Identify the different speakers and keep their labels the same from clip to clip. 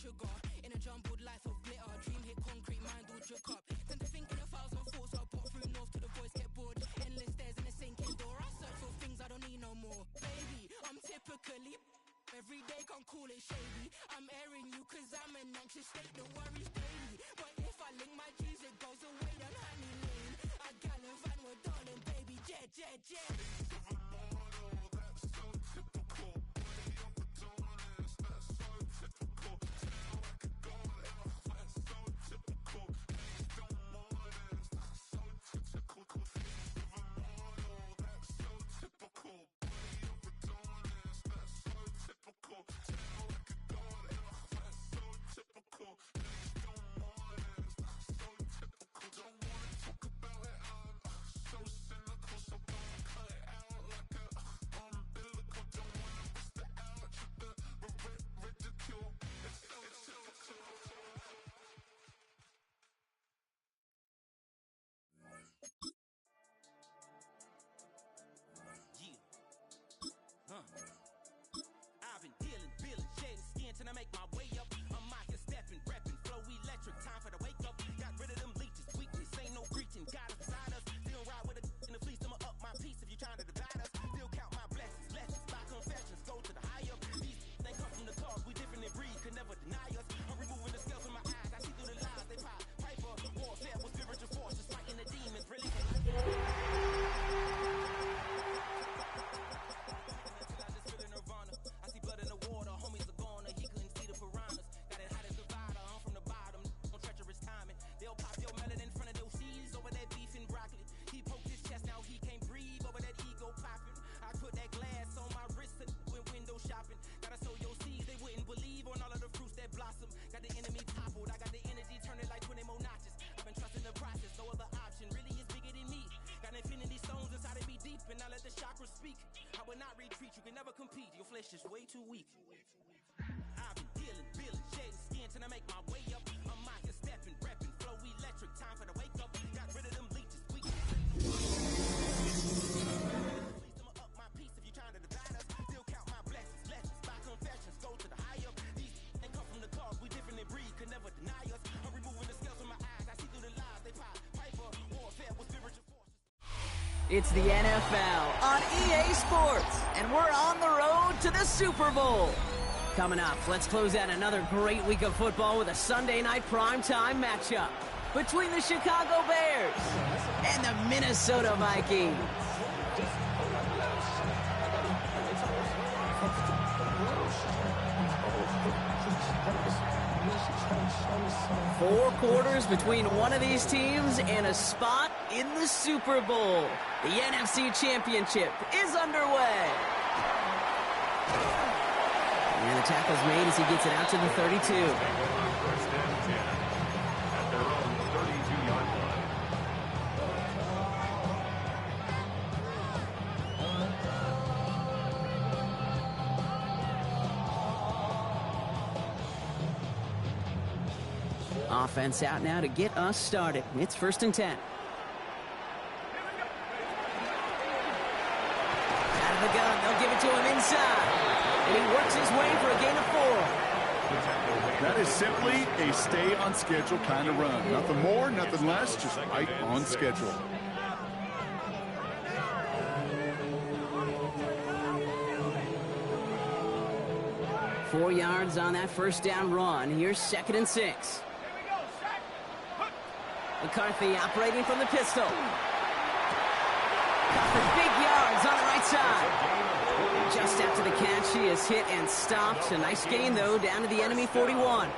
Speaker 1: sugar. In a jumbled life of glitter, dream hit concrete, mind all shook up. Tend to think in 1,000 thoughts, so I pop through north to the voice, get bored. Endless stairs in a sinking door, I search for things I don't need no more. Baby, I'm typically every day, can't call it shady. I'm airing you cause I'm an anxious state, the worries daily. But if I link my G's, it goes away, then honey lean. I gallivant with darling, baby, jet, jet, jet.
Speaker 2: I've been dealing, feeling, shedding skin till I make my way up. I'm out here stepping, repping, flow electric, time for the wake up. Got rid of them leeches, weakness, ain't no preaching. God is beside us, still ride with a in the fleece, I'ma up my piece if you trying to divide us. Still count my blessings, lessons, by confessions, go to the higher. These they come from the cause, we different in breed, could never deny us. I'm removing the scales from my eyes, I see through the lies, they pop. Piper, warfare with spiritual forces, fighting the demons, really compete, your flesh is way too weak. I've been dealing, feeling, shedding skin till I make my way up. I'm out here stepping, repping, flow electric, time for the wake up. Got rid of them leeches, weakness. Please I'ma up my piece if you trying to divide us. Still count my blessings, lessons, by confessions, go to the higher. These ain't come from the cause, we different in breed, could never deny us. I'm removing the scales from my eyes, I see through the lies, they pop. Piper, warfare with spiritual forces.
Speaker 3: It's the NFL on EA Sports, and we're on the road to the Super Bowl. Coming up, let's close out another great week of football with a Sunday night primetime matchup between the Chicago Bears and the Minnesota Vikings. Four quarters between one of these teams and a spot in the Super Bowl. The NFC Championship is underway. And the tackle's made as he gets it out to the 32.
Speaker 4: First and 10 at their own 32-yard line.
Speaker 3: Offense out now to get us started. It's 1st and 10. Out of the gun, they'll give it to him inside. And he works his way for a gain of 4.
Speaker 5: That is simply a stay-on-schedule kind of run. Nothing more, nothing less, just right on schedule.
Speaker 3: Four yards on that first down run. Here's 2nd and 6. McCarthy operating from the pistol. Got for big yards on the right side. Just after the catch, he is hit and stopped. A nice gain, though, down to the enemy 41.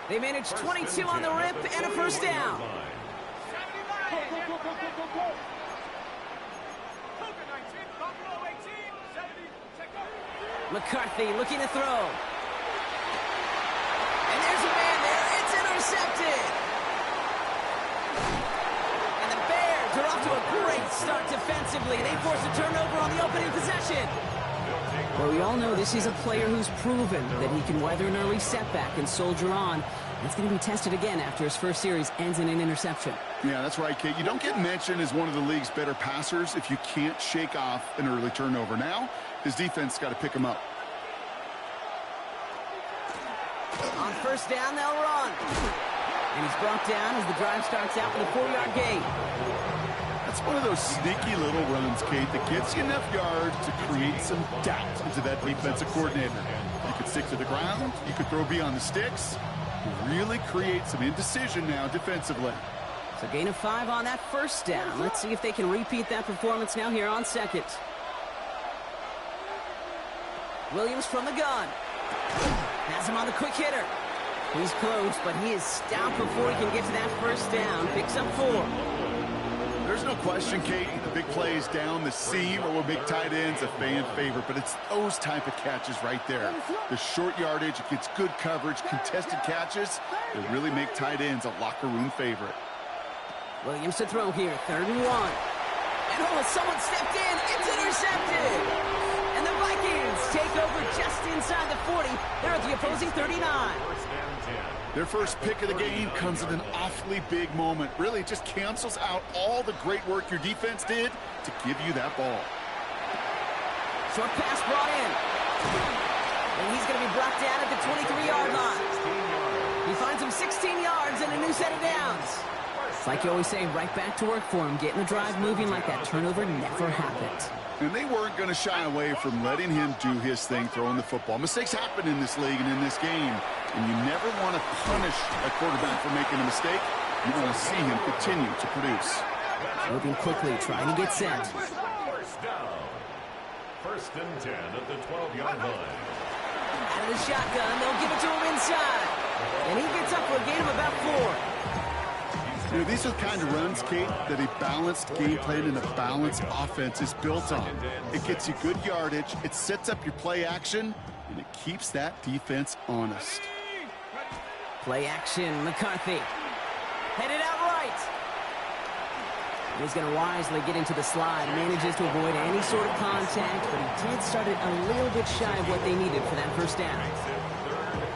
Speaker 3: They managed 22 on the rip and a first down. McCarthy looking to throw. And there's a man there. It's intercepted. And the Bears are off to a great start defensively. They force a turnover on the opening possession. Well, we all know this is a player who's proven that he can weather an early setback and soldier on. It's going to be tested again after his first series ends in an interception.
Speaker 5: Yeah, that's right, Kate. You don't get mentioned as one of the league's better passers if you can't shake off an early turnover. Now, his defense got to pick him up.
Speaker 3: On first down, they'll run. And he's brought down as the drive starts out with a 4-yard gain.
Speaker 5: That's one of those sneaky little runs, Kate, that gets you enough yards to create some doubt into that defensive coordinator. You could stick to the ground. You could throw beyond the sticks. Really create some indecision now defensively.
Speaker 3: So gain of 5 on that first down. Let's see if they can repeat that performance now here on second. Williams from the gun. Has him on the quick hitter. He's close, but he is stopped before he can get to that first down. Picks up 4.
Speaker 5: There's no question, Kate, the big plays down the seam or with big tight ends, a fan favorite, but it's those type of catches right there. The short yardage, it gets good coverage, contested catches, they really make tight ends a locker room favorite.
Speaker 3: Williams to throw here, 3rd and 1. And someone stepped in, it's intercepted! And the Vikings take over just inside the 40. They're at the opposing 39.
Speaker 5: Their first pick of the game comes at an awfully big moment. Really just cancels out all the great work your defense did to give you that ball.
Speaker 3: Short pass brought in. And he's going to be brought down at the 23-yard line. He finds him 16 yards and a new set of downs. It's like you always say, right back to work for him, getting the drive moving like that turnover never happened.
Speaker 5: And they weren't going to shy away from letting him do his thing, throwing the football. Mistakes happen in this league and in this game. And you never want to punish a quarterback for making a mistake. You want to see him continue to produce.
Speaker 3: Moving quickly, trying to get set.
Speaker 4: First down. 1st and 10 at the 12-yard line.
Speaker 3: Out of the shotgun, they'll give it to him inside. And he gets up for a gain of about 4.
Speaker 5: You know, these are the kind of runs, Kate, that a balanced game plan and a balanced offense is built on. It gets you good yardage, it sets up your play action, and it keeps that defense honest.
Speaker 3: Play action, McCarthy. Headed out right. And he's going to wisely get into the slide. Manages to avoid any sort of contact, but he did start it a little bit shy of what they needed for that first down.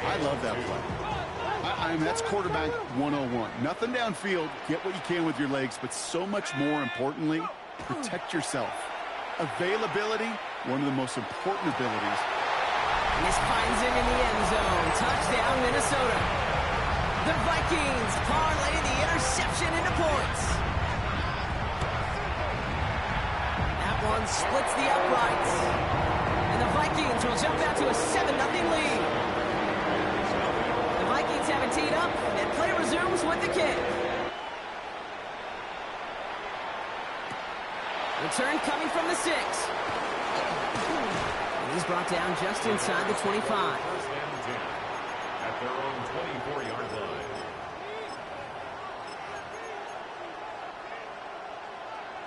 Speaker 5: I love that play. I mean, that's quarterback 101. Nothing downfield, get what you can with your legs, but so much more importantly, protect yourself. Availability, one of the most important abilities.
Speaker 3: And this finds him in the end zone. Touchdown, Minnesota. The Vikings parlay the interception into points. That one splits the uprights. And the Vikings will jump out to a 7-0 lead. The Vikings have it teed up, and play resumes with the kick. Return coming from the 6. And he's brought down just inside the 25.
Speaker 4: 1st and 10 at their own 24-yard line.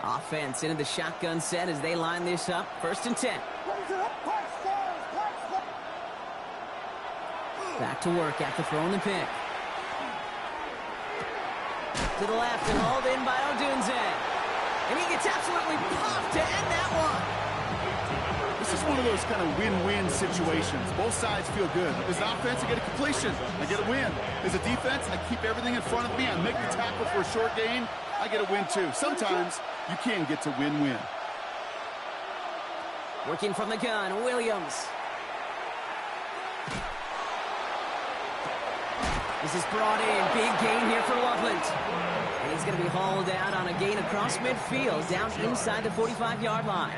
Speaker 3: Offense into the shotgun set as they line this up. 1st and 10. Back to work after throwing the pick. To the left and hauled in by Odunze. And he gets absolutely popped to end that one.
Speaker 5: This is one of those kind of win-win situations. Both sides feel good. As an offense, I get a completion. I get a win. As a defense, I keep everything in front of me. I make the tackle for a short gain. I get a win, too. Sometimes you can get to win-win.
Speaker 3: Working from the gun, Williams. This is brought in. Big gain here for Loveland. And he's going to be hauled out on a gain across midfield, down inside the 45-yard line.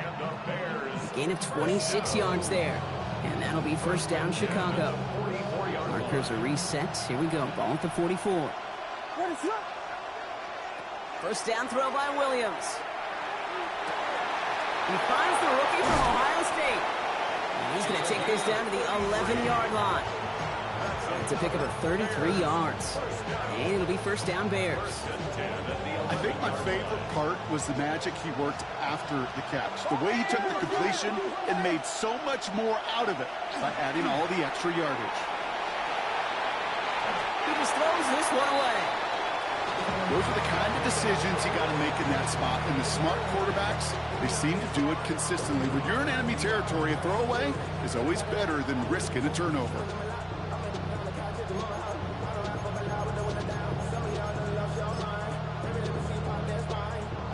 Speaker 3: Gain of 26 yards there. And that'll be 1st down, Chicago. Markers are reset. Here we go. Ball at the 44. 1st down throw by Williams. He finds the rookie from Ohio State. And he's going to take this down to the 11-yard line. It's a pickup of 33 yards. And it'll be 1st down Bears.
Speaker 5: I think my favorite part was the magic he worked after the catch. The way he took the completion and made so much more out of it by adding all the extra yardage.
Speaker 3: He just throws this one away.
Speaker 5: Those are the kind of decisions you got to make in that spot. And the smart quarterbacks, they seem to do it consistently. When you're in enemy territory, a throwaway is always better than risking a turnover.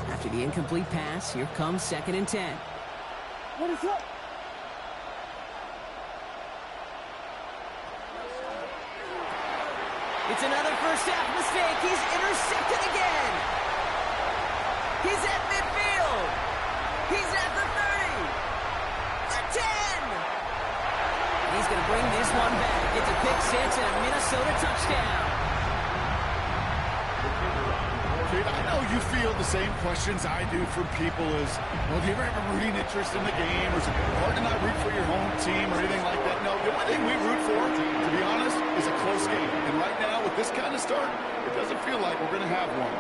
Speaker 3: After the incomplete pass, here comes 2nd and 10. What is up? It's another first half mistake. He's intercepted again. He's at midfield. He's at the 30. The 10. He's going to bring this one back. It's a pick six and a Minnesota touchdown.
Speaker 5: Kate, I know you feel the same questions I do from people as, well, do you ever have a rooting interest in the game? Or is it hard to not root for your home team or anything like that? No, the only thing we root for, to be honest, is a close game. And right now, with this kind of start, it doesn't feel like we're going to have one.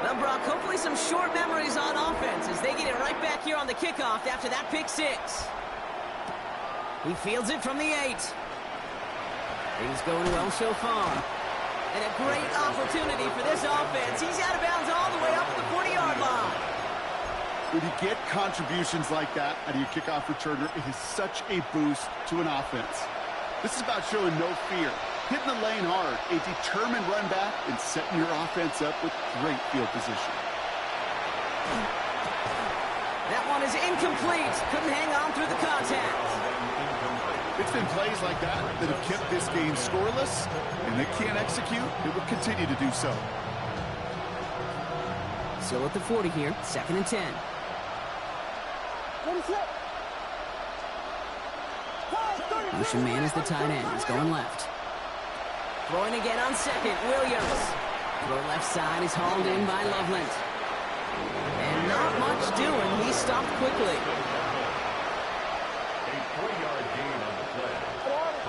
Speaker 3: Well, Brock, hopefully some short memories on offense as they get it right back here on the kickoff after that pick six. He fields it from the 8. Things going well so far. And a great opportunity for this offense. He's out of bounds all the way up at the 40-yard line.
Speaker 5: When you get contributions like that out of your kickoff returner, it is such a boost to an offense. This is about showing no fear, hitting the lane hard, a determined run back, and setting your offense up with great field position.
Speaker 3: That one is incomplete. Couldn't hang on through the contact.
Speaker 5: It's been plays like that that have kept this game scoreless, and they can't execute. It will continue to do so.
Speaker 3: Still at the 40 here, 2nd and 10. Motion man is the tight end. He's going left. Throwing again on 2nd, Williams. Throw left side is hauled in by Loveland. And not much doing. He stopped quickly.
Speaker 4: A 4-yard gain on the play.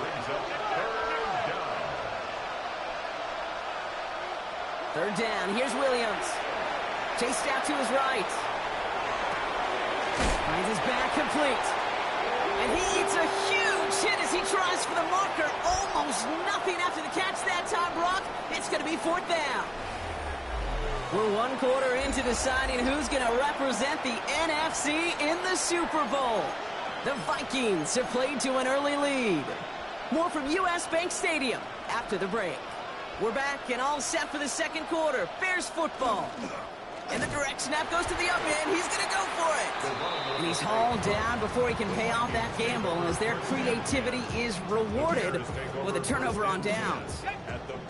Speaker 4: Brings up 3rd down.
Speaker 3: 3rd down. Here's Williams. Chased out to his right. Finds his back complete. And he eats a huge hit as he tries for the marker. Almost nothing after the catch that time, Brock. It's going to be 4th down. We're 1 quarter into deciding who's going to represent the NFC in the Super Bowl. The Vikings have played to an early lead. More from U.S. Bank Stadium after the break. We're back and all set for the 2nd quarter. Bears football. And the direct snap goes to the up end. He's going to go for it. And he's hauled down before he can pay off that gamble as their creativity is rewarded with a turnover on downs.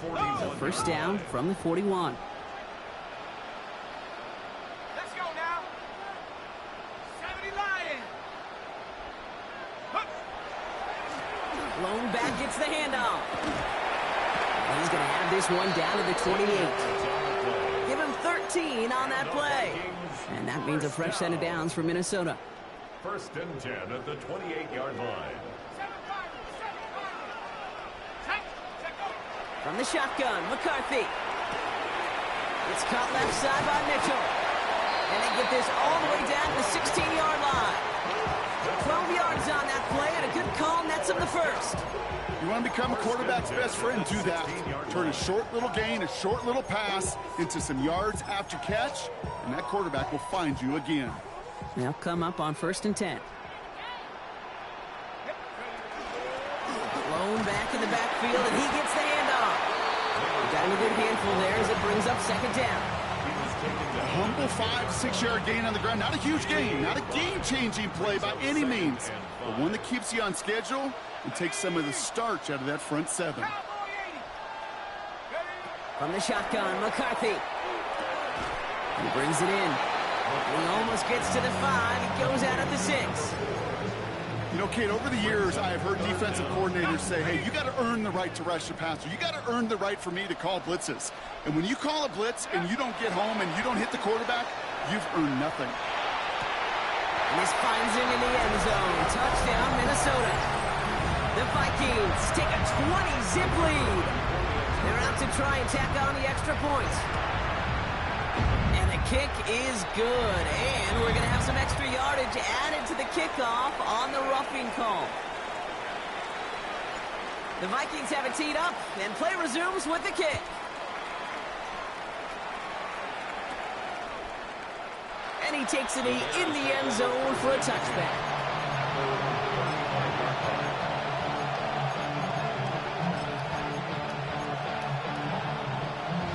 Speaker 3: So 1st down from the 41.
Speaker 6: Let's go now. 70 Lions.
Speaker 3: Lone back gets the handoff. And he's going to have this one down to the 28. Give him 13 on that play. And that means a fresh set of downs for Minnesota.
Speaker 4: 1st and 10 at the 28-yard line.
Speaker 3: From the shotgun, McCarthy. It's caught left side by Mitchell. And they get this all the way down to the 16-yard line. 12 yards on that play, and a good call nets him the 1st.
Speaker 5: You want to become a quarterback's best friend, do that. Turn a short little gain, a short little pass into some yards after catch, and that quarterback will find you again.
Speaker 3: They'll come up on 1st and 10. Lone back in the backfield, and he gets the handoff. Got him a good handful there as it brings up 2nd down.
Speaker 5: A humble 5 to 6 yard gain on the ground. Not a huge gain, not a game-changing play by any means, but one that keeps you on schedule and takes some of the starch out of that front 7.
Speaker 3: From the shotgun, McCarthy. He brings it in. He almost gets to the 5. He goes out at the 6.
Speaker 5: You know, Kate, over the years, I have heard defensive coordinators say, hey, you got to earn the right to rush the passer. You got to earn the right for me to call blitzes. And when you call a blitz and you don't get home and you don't hit the quarterback, you've earned nothing.
Speaker 3: And this finds him in the end zone. Touchdown, Minnesota. The Vikings take a 20-zip lead. They're out to try and tack on the extra point. And the kick is good. And we're going to have some extra yardage added to the kickoff on the roughing call. The Vikings have it teed up, and play resumes with the kick. And he takes it in the end zone for a touchback.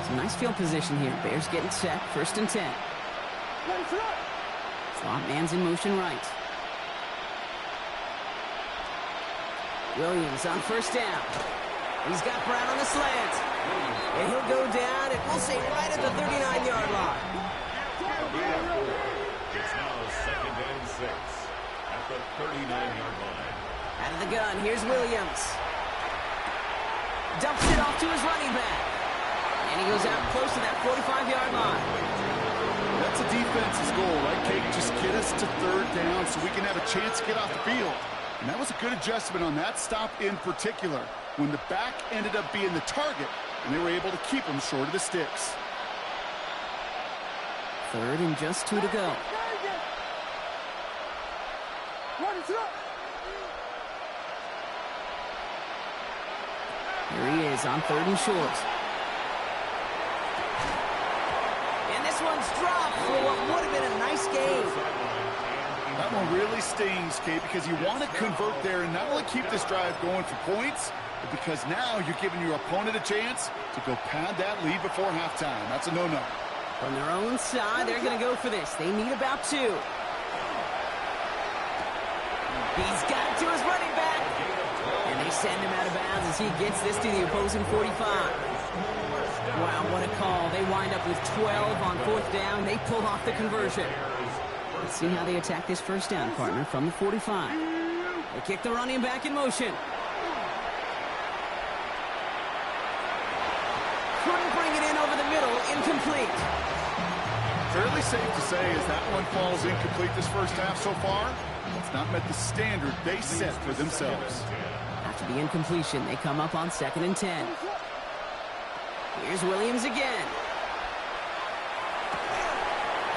Speaker 3: Some nice field position here. Bears getting set. 1st and 10. Slot man's in motion right. Williams on 1st down. He's got Brown on the slant. And he'll go down, and we'll say right at the 39-yard line.
Speaker 4: It's now 2nd and 6 at the 39-yard line.
Speaker 3: Out of the gun, here's Williams. Dumps it off to his running back. And he goes out close to that 45-yard line.
Speaker 5: That's a defense's goal, right, Kate? Just get us to 3rd down so we can have a chance to get off the field. And that was a good adjustment on that stop in particular, when the back ended up being the target, and they were able to keep him short of the sticks.
Speaker 3: 3rd and just 2 to go. Here he is on 3rd and short. And this one's dropped for what would have been a nice game.
Speaker 5: That one really stings, Kate, because you want to convert there and not only keep this drive going for points, but because now you're giving your opponent a chance to go pad that lead before halftime. That's a no-no.
Speaker 3: From their own side, they're going to go for this. They need about 2. He's got it to his running back. And they send him out of bounds as he gets this to the opposing 45. Wow, what a call. They wind up with 12 on 4th down. They pull off the conversion. Let's see how they attack this 1st down, partner, from the 45. They kick the running back in motion. Couldn't bring it in over the middle. Incomplete.
Speaker 5: Fairly safe to say as that one falls incomplete this first half so far, it's not met the standard they set for themselves.
Speaker 3: After the incompletion, they come up on 2nd and 10. Here's Williams again.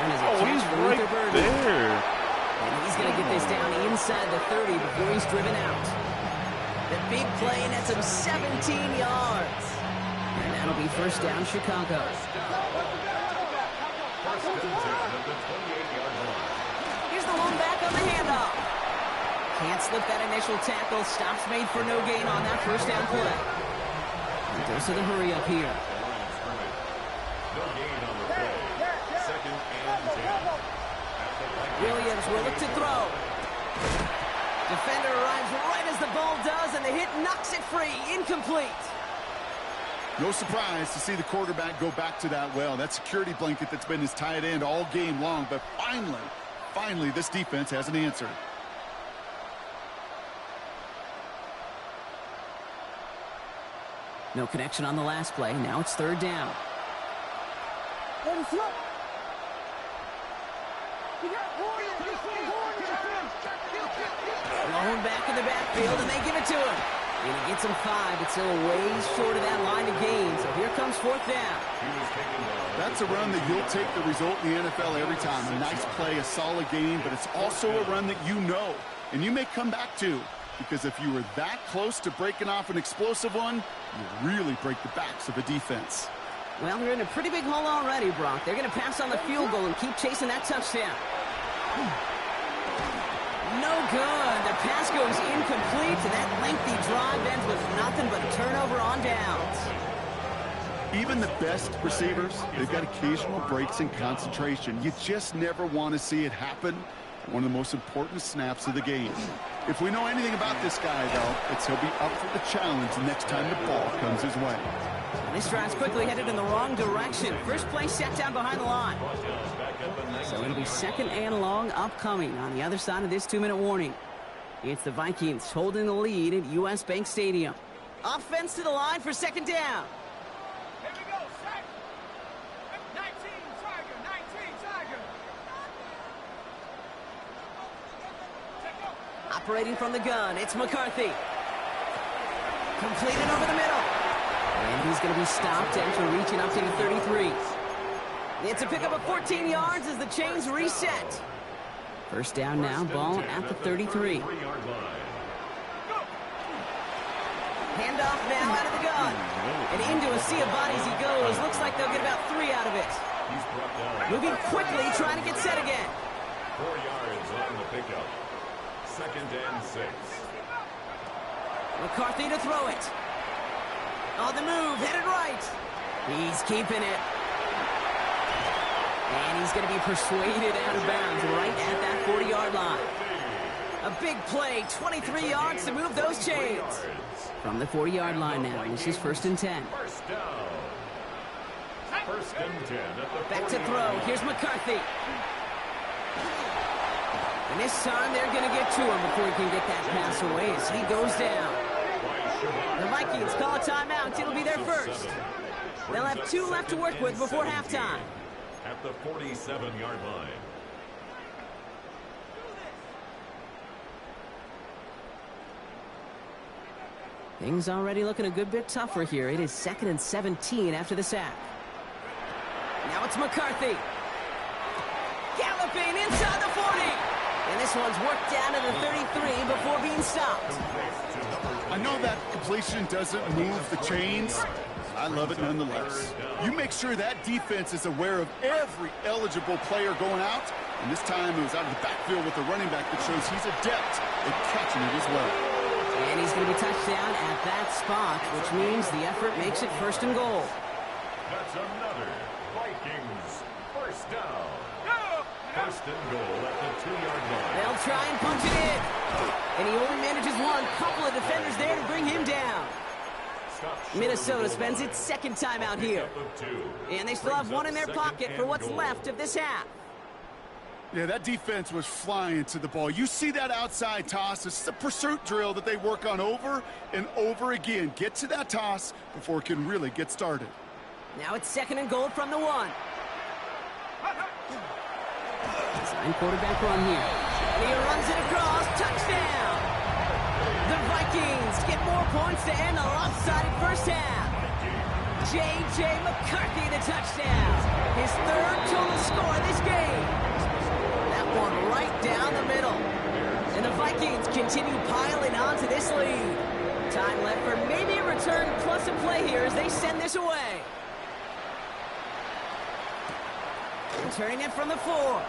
Speaker 3: And he's right there. And he's going to get this down inside the 30 before he's driven out. The big play nets him 17 yards. And that'll be 1st down, Chicago.
Speaker 4: 1st and 10 at the 28-yard line.
Speaker 3: Here's the one back on the handoff. Can't slip that initial tackle. Stops made for no gain on that 1st down play. And goes to the hurry up here.
Speaker 4: No gain on the play. 2nd and 10.
Speaker 3: Williams will look to throw. Defender arrives right as the ball does, and the hit knocks it free. Incomplete.
Speaker 5: No surprise to see the quarterback go back to that well. That security blanket that's been his tight end all game long, but finally, this defense has an answer.
Speaker 3: No connection on the last play. Now it's 3rd down. Blown back in the backfield, and they give it to him. And he gets him 5. It's still a ways short of that line of gain. So here comes 4th down.
Speaker 5: That's a run that you'll take the result in the NFL every time. A nice play, a solid game, but it's also a run that you know, and you may come back to. Because if you were that close to breaking off an explosive one, you really break the backs of a defense.
Speaker 3: Well, they're in a pretty big hole already, Brock. They're going to pass on the field goal and keep chasing that touchdown. No good. The pass goes incomplete, and that lengthy drive ends with nothing but a turnover on downs.
Speaker 5: Even the best receivers, they've got occasional breaks in concentration. You just never want to see it happen. One of the most important snaps of the game. If we know anything about this guy, though, it's he'll be up for the challenge the next time the ball comes his way.
Speaker 3: And this drive's quickly headed in the wrong direction. First play set down behind the line. So it'll be 2nd and long upcoming on the other side of this 2-minute warning. It's the Vikings holding the lead at U.S. Bank Stadium. Offense to the line for 2nd down.
Speaker 6: Here we go, set. 19, Tiger, 19, Tiger.
Speaker 3: Operating from the gun, it's McCarthy. Completed over the middle. And he's going to be stopped after reaching up to the 33. It's a pickup of 14 yards as the chains reset. 1st down now, ball at the 33. Handoff now out of the gun. And into a sea of bodies he goes. Looks like they'll get about 3 out of it. Moving quickly, trying to get set again.
Speaker 4: 4 yards on the pickup. 2nd and 6.
Speaker 3: McCarthy to throw it. On the move, headed right. He's keeping it. And he's going to be persuaded out of bounds right at that 40-yard line. A big play, 23 yards to move those chains. From the 40-yard line now, this is 1st and 10.
Speaker 4: First down. 1st and 10 at the
Speaker 3: Back to
Speaker 4: 40-yard
Speaker 3: throw.
Speaker 4: line.
Speaker 3: Here's McCarthy. And this time they're going to get to him before he can get that pass away as he goes down. The Vikings call a timeout. It'll be their first. They'll have 2 left to work with before halftime.
Speaker 4: At the 47-yard line.
Speaker 3: Things already looking a good bit tougher here. It is 2nd and 17 after the sack. Now it's McCarthy. Galloping inside the 40. And this one's worked down to the 33 before being stopped.
Speaker 5: I know that completion doesn't move the chains. I love it nonetheless. You make sure that defense is aware of every eligible player going out. And this time it was out of the backfield with a running back that shows he's adept at catching it as well.
Speaker 3: And he's going to be touched down at that spot, which means the effort makes it 1st and goal.
Speaker 4: That's another Vikings first down. 1st and goal at the 2-yard line.
Speaker 3: They'll try and punch it in. And he only manages one. Couple of defenders there to bring him down. Minnesota spends its 2nd time out here. And they still have one in their pocket for what's left of this half.
Speaker 5: Yeah, that defense was flying to the ball. You see that outside toss. This is a pursuit drill that they work on over and over again. Get to that toss before it can really get started.
Speaker 3: Now it's 2nd and goal from the 1. Design quarterback run here. And he runs it across. Touchdown! The Vikings get more points to end a lopsided first half. J.J. McCarthy the touchdown. His 3rd total score this game. That one right down the middle. And the Vikings continue piling on to this lead. Time left for maybe a return plus a play here as they send this away. Turning it from the 4.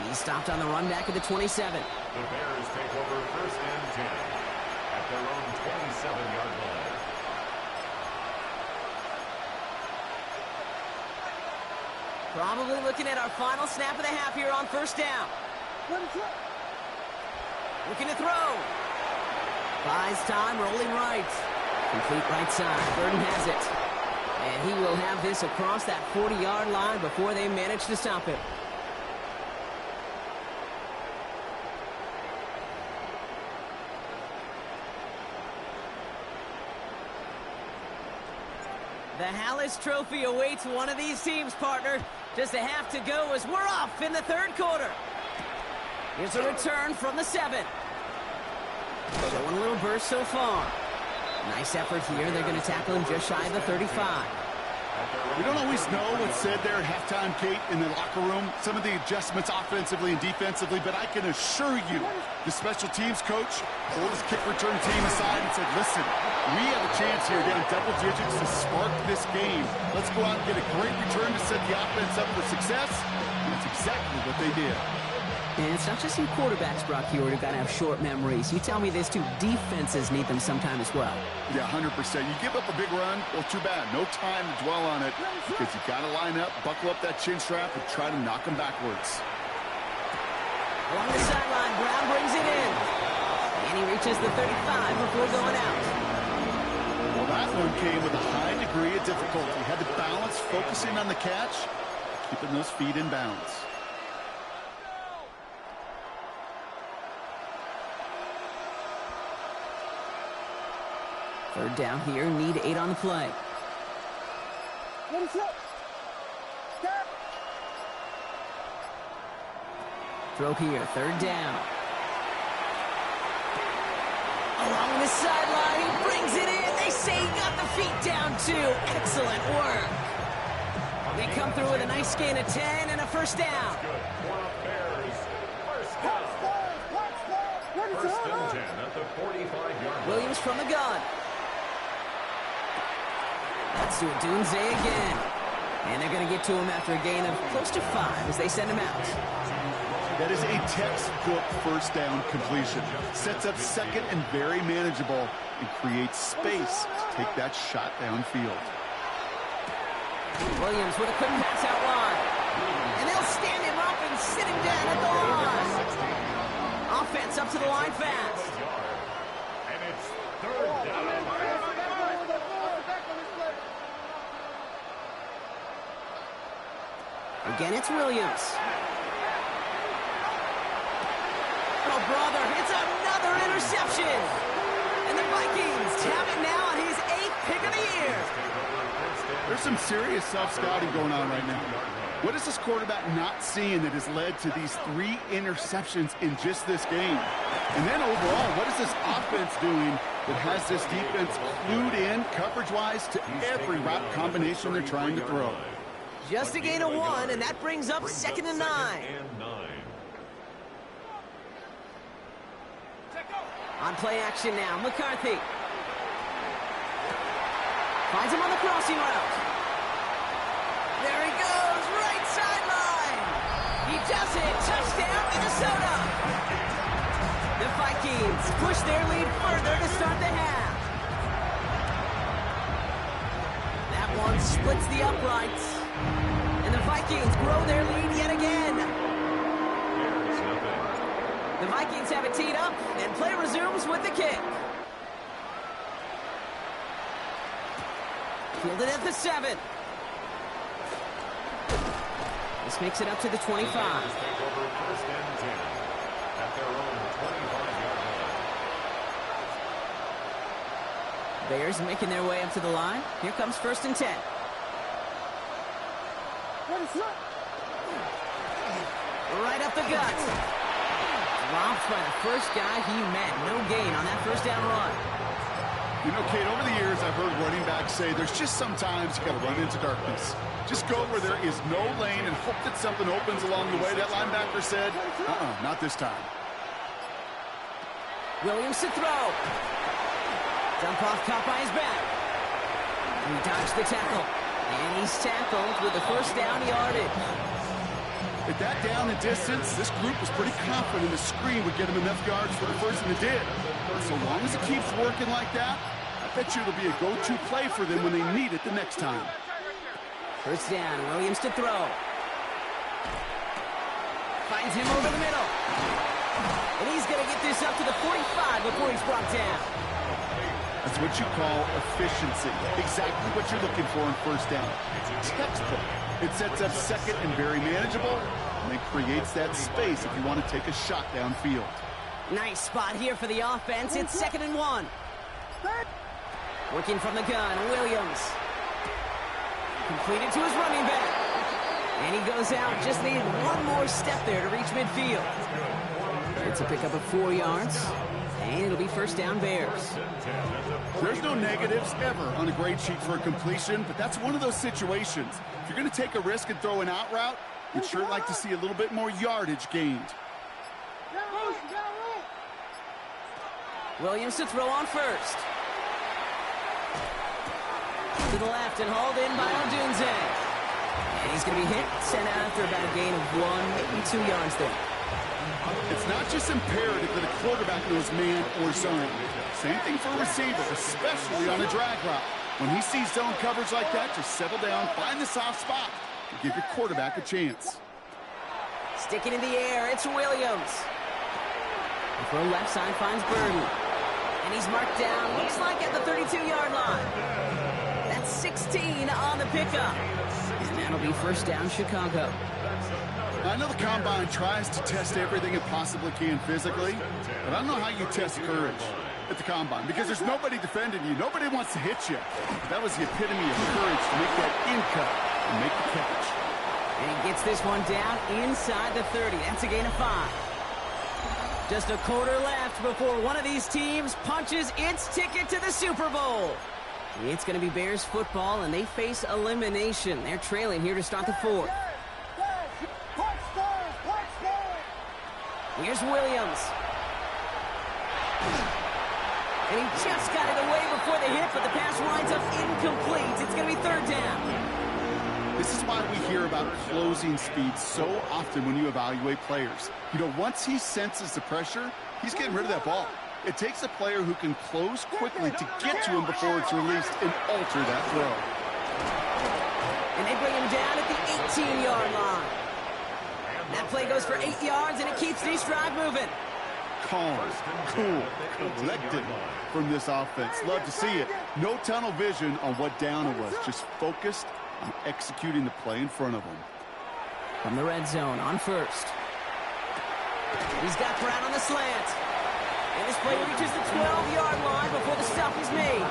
Speaker 3: He's stopped on the run back at the 27.
Speaker 4: The Bears take over 1st and 10 at their own 27-yard line.
Speaker 3: Probably looking at our final snap of the half here on 1st down. Looking to throw. Buys time, rolling right. Complete right side. Burden has it. And he will have this across that 40-yard line before they manage to stop it. The Hallis Trophy awaits one of these teams, partner. Just a half to go as we're off in the 3rd quarter. Here's a return from the 7. Showing a little burst so far. Nice effort here. They're going to tackle him just shy of the 35.
Speaker 5: We don't always know what's said there at halftime, Kate, in the locker room. Some of the adjustments offensively and defensively, but I can assure you the special teams coach pulled his kick return team aside and said, listen, we have a chance here down double digits to spark this game. Let's go out and get a great return to set the offense up for success. And that's exactly what they did.
Speaker 3: And it's not just some quarterbacks, Brock Huard, who got to have short memories. You tell me this too, defenses need them sometime as well.
Speaker 5: Yeah, 100%. You give up a big run, well, too bad. No time to dwell on it because you got to line up, buckle up that chin strap, and try to knock them backwards.
Speaker 3: Along the sideline, Brown brings it in. And he reaches the 35 before going out.
Speaker 5: Well, that one came with a high degree of difficulty. Had to balance, focusing on the catch, keeping those feet in bounds.
Speaker 3: Third down here, need 8 on the play. Throw here, 3rd down. Along the sideline, he brings it in. They say he got the feet down too. Excellent work. They come through with a nice gain of 10 and a 1st down.
Speaker 4: Good for the Bears. First down. 1st and 10 at the 45-yard line.
Speaker 3: Williams from the gun. Let's do it, Doomsday again. And they're going to get to him after a gain of close to 5 as they send him out.
Speaker 5: That is a textbook 1st down completion. Sets up 2nd and very manageable and creates space to take that shot downfield.
Speaker 3: Williams with a quick pass out wide. And they'll stand him up and sit him down at the line. offense up to the line fast.
Speaker 4: And it's third down.
Speaker 3: Again, it's Williams. Oh, brother, it's another interception. And the Vikings have it now on his 8th pick of the year.
Speaker 5: There's some serious self-scouting going on right now. What is this quarterback not seeing that has led to these 3 interceptions in just this game? And then overall, what is this offense doing that has this defense clued in coverage-wise to every route combination they're trying to throw?
Speaker 3: Just a gain of 1, and that brings up 2nd and 9. On play action now, McCarthy. Finds him on the crossing route. There he goes, right sideline. He does it, touchdown Minnesota. The Vikings push their lead further to start the half. That one splits the uprights. And the Vikings grow their lead yet again. The Vikings have it teed up, and play resumes with the kick. Fielded at the 7. This makes it up to the 25. Bears making their way up to the line. Here comes 1st and 10. Right up the gut. Dropped by the first guy he met. No gain on that 1st down run.
Speaker 5: You know, Kate, over the years, I've heard running backs say there's just sometimes you got to run into darkness. Just go where there is no lane and hope that something opens along the way. That linebacker said, not this time.
Speaker 3: Williams to throw. Dump off caught by his back. He dodged the tackle. And he's tackled with the 1st down yardage.
Speaker 5: At that down and distance, this group was pretty confident the screen would get him enough yards for the 1st, and it did. So long as it keeps working like that, I bet you it'll be a go-to play for them when they need it the next time.
Speaker 3: 1st down, Williams to throw. Finds him over the middle. And he's going to get this up to the 45 before he's brought down.
Speaker 5: That's what you call efficiency. Exactly what you're looking for in 1st down. Textbook. It sets up 2nd and very manageable, and it creates that space if you want to take a shot downfield.
Speaker 3: Nice spot here for the offense. It's 2nd and 1. Working from the gun, Williams. Completed to his running back. And he goes out, just needed one more step there to reach midfield. It's a pickup of 4 yards. And it'll be 1st down Bears.
Speaker 5: There's no negatives ever on a grade sheet for a completion, but that's one of those situations. If you're going to take a risk and throw an out route, you'd sure like to see a little bit more yardage gained.
Speaker 3: Williams to throw on 1st. To the left and hauled in by Odunze. And he's going to be hit, sent out after about a gain of 1, maybe 2 yards there.
Speaker 5: It's not just imperative that a quarterback knows man or zone. Same thing for a receiver, especially on a drag route. When he sees zone coverage like that, just settle down, find the soft spot, and give your quarterback a chance.
Speaker 3: Sticking in the air, it's Williams. The throw left side finds Burden. And he's marked down, looks like at the 32-yard line. That's 16 on the pickup. And that'll be 1st down Chicago.
Speaker 5: I know the Combine tries to test everything it possibly can physically, but I don't know how you test courage at the Combine, because there's nobody defending you. Nobody wants to hit you. That was the epitome of courage to make that in-cut and make the catch.
Speaker 3: And he gets this one down inside the 30. That's a gain of 5. Just a quarter left before one of these teams punches its ticket to the Super Bowl. It's going to be Bears football, and they face elimination. They're trailing here to start the 4th. Here's Williams. And he just got it away before the hit, but the pass winds up incomplete. It's going to be 3rd down.
Speaker 5: This is why we hear about closing speed so often when you evaluate players. You know, once he senses the pressure, he's getting rid of that ball. It takes a player who can close quickly to get to him before it's released and alter that throw.
Speaker 3: And they bring him down at the 18-yard line. That play goes for 8 yards, and it keeps this drive moving.
Speaker 5: calm, cool, collected from this offense. Love to see it. No tunnel vision on what down it was. Just focused on executing the play in front of them.
Speaker 3: From the red zone on first. He's got Brown on the slant. And this play reaches the 12-yard line before the stop is made.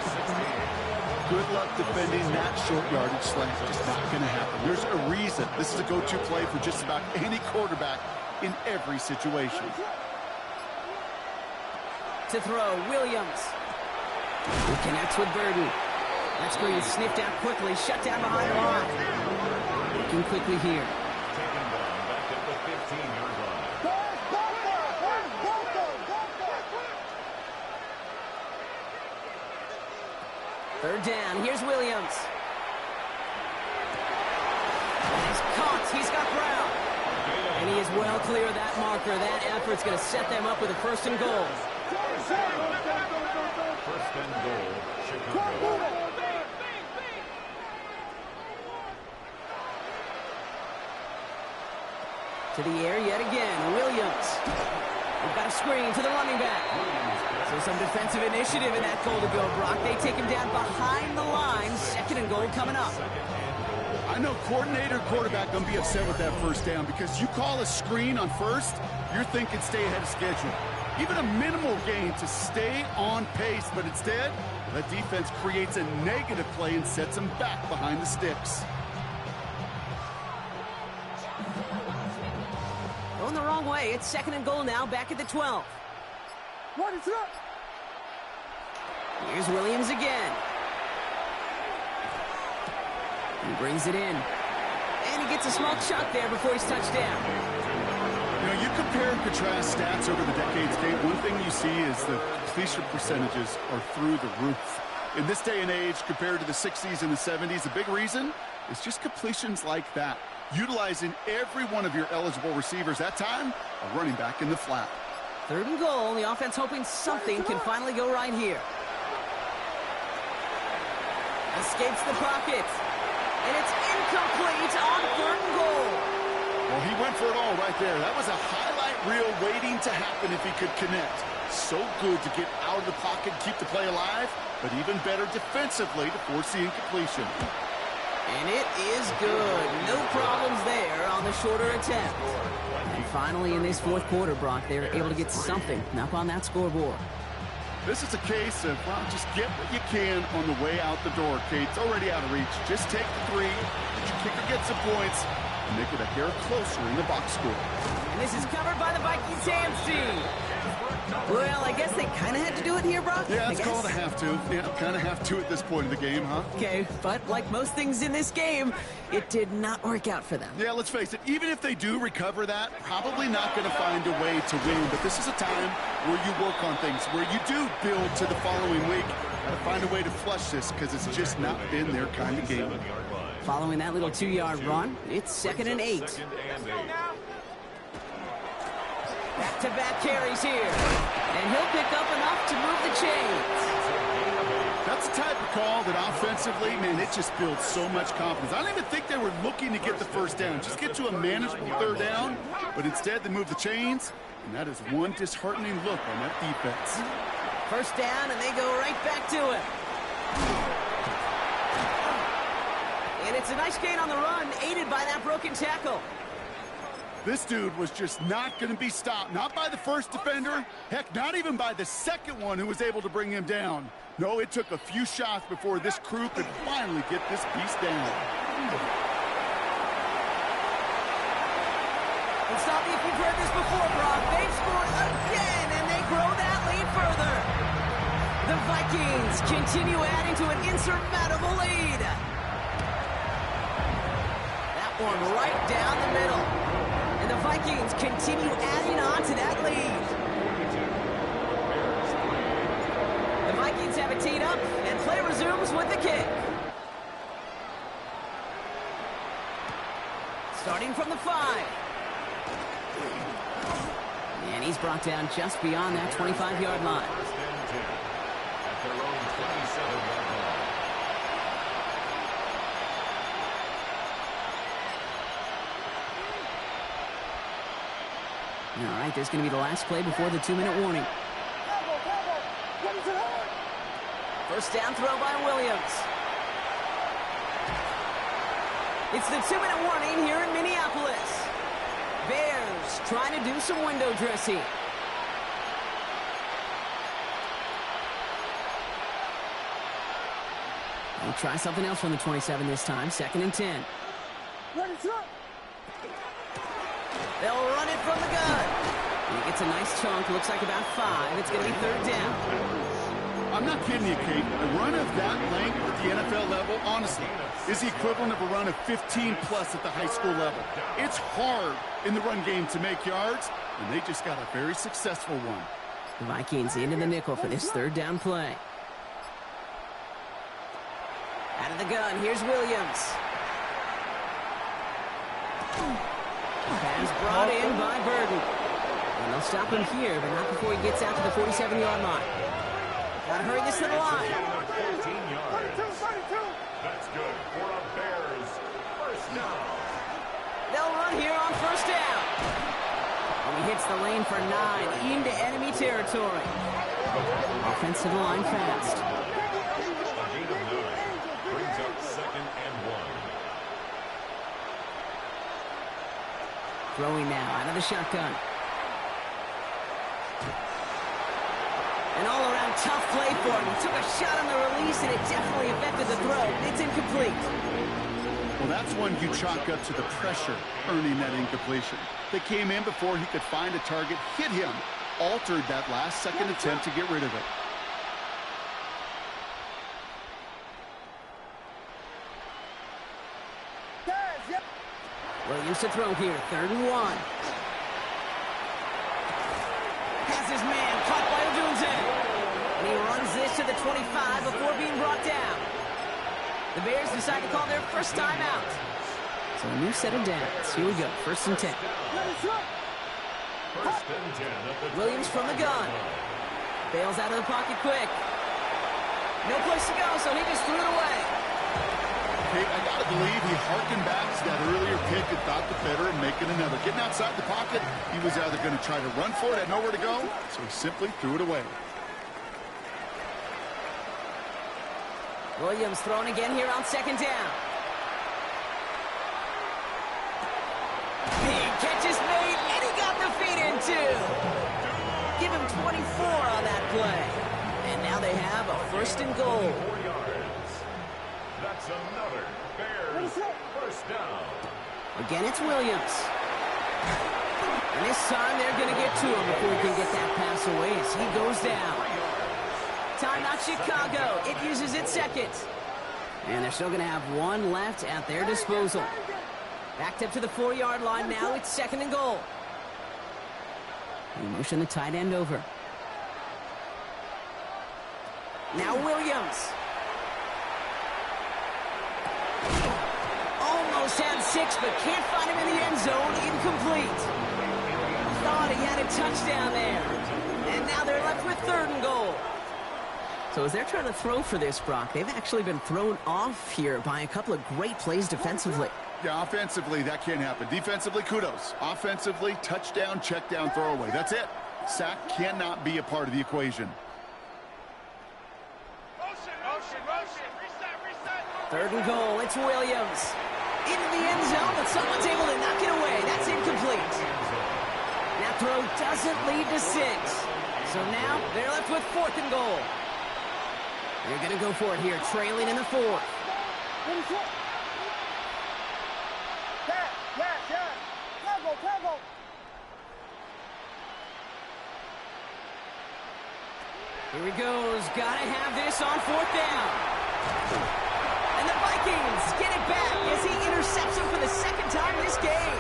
Speaker 5: Good luck defending that short yardage slant. Just not going to happen. There's a reason this is a go-to play for just about any quarterback in every situation.
Speaker 3: To throw, Williams. He connects with Burden. That screen sniffed out quickly, shut down behind the line. Looking quickly here.
Speaker 4: Taken down back at the 15-yard line.
Speaker 3: Third down, here's Williams. He's caught, he's got Brown. And he is well clear of that marker. That effort's going to set them up with a first and goal.
Speaker 4: First and goal, Chicago.
Speaker 3: To the air yet again, Williams. We've got a screen to the running back. So some defensive initiative in that goal to go, Brock. They take him down behind the line. Second and goal coming up.
Speaker 5: I know coordinator, quarterback going to be upset with that first down because you call a screen on first, you're thinking stay ahead of schedule. Even a minimal gain to stay on pace, but instead, that defense creates a negative play and sets them back behind the sticks.
Speaker 3: Going the wrong way. It's second and goal now, back at the 12.
Speaker 6: What is up?
Speaker 3: Here's Williams again. He brings it in. And he gets a small chunk there before he's touched down.
Speaker 5: You know, you compare and contrast stats over the decades, Kate. One thing you see is the completion percentages are through the roof. In this day and age, compared to the 60s and the 70s, the big reason is just completions like that. Utilizing every one of your eligible receivers. That time, a running back in the flat.
Speaker 3: Third and goal. The offense hoping something can finally go right here. Escapes the pocket. And it's incomplete on third and goal.
Speaker 5: Well, he went for it all right there. That was a highlight reel waiting to happen if he could connect. So good to get out of the pocket, keep the play alive, but even better defensively to force the incompletion.
Speaker 3: And it is good. No problems there on the shorter attempt. And finally in this fourth quarter, Brock, they're able to get something up on that scoreboard.
Speaker 5: This is a case of, well, just get what you can on the way out the door, Kate. It's already out of reach. Just take the three, let your kicker get some points, and make it a hair closer in the box score.
Speaker 3: And this is covered by the Vikings hands team. Well, I guess they kind of had to do it here, Brock.
Speaker 5: Yeah, it's called a have to. Yeah, kind of have to at this point in the game, huh?
Speaker 3: Okay, but like most things in this game, it did not work out for them.
Speaker 5: Yeah, let's face it, even if they do recover that, probably not going to find a way to win. But this is a time where you work on things, where you do build to the following week. Got to find a way to flush this because it's just not been their kind of game.
Speaker 3: Following that little 2-yard run, it's 2nd and 8. Back-to-back carries here. And he'll pick up enough to move the chains.
Speaker 5: That's the type of call that offensively, man, it just builds so much confidence. I don't even think they were looking to get the first down. Just get to a manageable third down. But instead, they move the chains. And that is one disheartening look on that defense.
Speaker 3: First down, and they go right back to it. And it's a nice gain on the run, aided by that broken tackle.
Speaker 5: This dude was just not going to be stopped. Not by the first defender. Heck, not even by the second one who was able to bring him down. No, it took a few shots before this crew could finally get this piece down.
Speaker 3: And stop me if you've heard this before, Brock. They've scored again, and they grow that lead further. The Vikings continue adding to an insurmountable lead. That one right down the middle. And the Vikings continue adding on to that lead. The Vikings have it teed up, and play resumes with the kick. Starting from the 5. And he's brought down just beyond that 25-yard line.
Speaker 4: At their own 27-yard line.
Speaker 3: All right, there's going to be the last play before the 2-minute warning. First down throw by Williams. It's the 2-minute warning here in Minneapolis. Bears trying to do some window dressing. We'll try something else from the 27 this time. 2nd and 10. They'll run it from the gun. And he gets a nice chunk. Looks like about 5. It's going to be 3rd down.
Speaker 5: I'm not kidding you, Kate. A run of that length at the NFL level, honestly, is the equivalent of a run of 15-plus at the high school level. It's hard in the run game to make yards, and they just got a very successful one.
Speaker 3: The Vikings into the nickel for this 3rd down play. Out of the gun, here's Williams. Pass brought in by Burden. And they'll stop him here, but not before he gets out to the 47-yard line. Gotta hurry this to the line.
Speaker 4: 14 yards. That's good for a Bears first down.
Speaker 3: They'll run here on 1st down. And he hits the lane for 9 into enemy territory. Offensive line fast.
Speaker 4: A gain of 9 brings up 2nd and 1.
Speaker 3: Throwing now out of the shotgun. An all-around tough play for him. He took a shot on the release, and it definitely affected the throw. It's incomplete.
Speaker 5: Well, that's one you chalk up to the pressure earning that incompletion. They came in before he could find a target, hit him, altered that last-second attempt to get rid of it.
Speaker 3: Williams to throw here, 3rd and 1. Has his man caught by Odunze. And he runs this to the 25 before being brought down. The Bears decide to call their first time out. So a new set of downs. Here we go, 1st and 10.
Speaker 4: 1st and 10 at the
Speaker 3: Williams from the gun. Bails out of the pocket quick. No place to go, so he just threw it away.
Speaker 5: Hey, I got to believe he harkened back to that earlier pick and thought the better of making another. Getting outside the pocket, he was either going to try to run for it, had nowhere to go, so he simply threw it away.
Speaker 3: Williams thrown again here on 2nd down. Big catch is made, and he got the feet in too. Give him 24 on that play. And now they have a 1st and goal.
Speaker 4: 4 yards. That's another Bears first down.
Speaker 3: Again, it's Williams. And this time they're going to get to him before he can get that pass away as he goes down. Timeout Chicago. It uses its 2nd. And they're still going to have 1 left at their disposal. Backed up to the 4-yard line now. It's 2nd and goal. They motion the tight end over. Now Williams. Almost had 6, but can't find him in the end zone. Incomplete. Thought he had a touchdown there. And now they're left with 3rd and goal. So as they're trying to throw for this, Brock, they've actually been thrown off here by a couple of great plays defensively.
Speaker 5: Yeah, offensively, that can't happen. Defensively, kudos. Offensively, touchdown, check down, throwaway. That's it. Sack cannot be a part of the equation.
Speaker 6: Reset.
Speaker 3: 3rd and goal. It's Williams. Into the end zone, but someone's able to knock it away. That's incomplete. That throw doesn't lead to 6. So now they're left with 4th and goal. They're going to go for it here, trailing in the 4th. Here he goes. Got to have this on 4th down. And the Vikings get it back as he intercepts him for the 2nd time this game.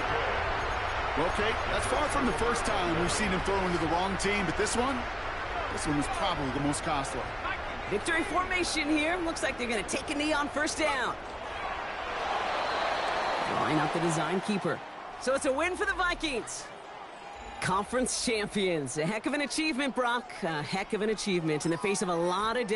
Speaker 5: Well, Kate, that's far from the first time we've seen him throw into the wrong team, but this one was probably the most costly.
Speaker 3: Victory formation here. Looks like they're going to take a knee on 1st down. Line up the design keeper. So it's a win for the Vikings. Conference champions. A heck of an achievement, Brock. A heck of an achievement in the face of a lot of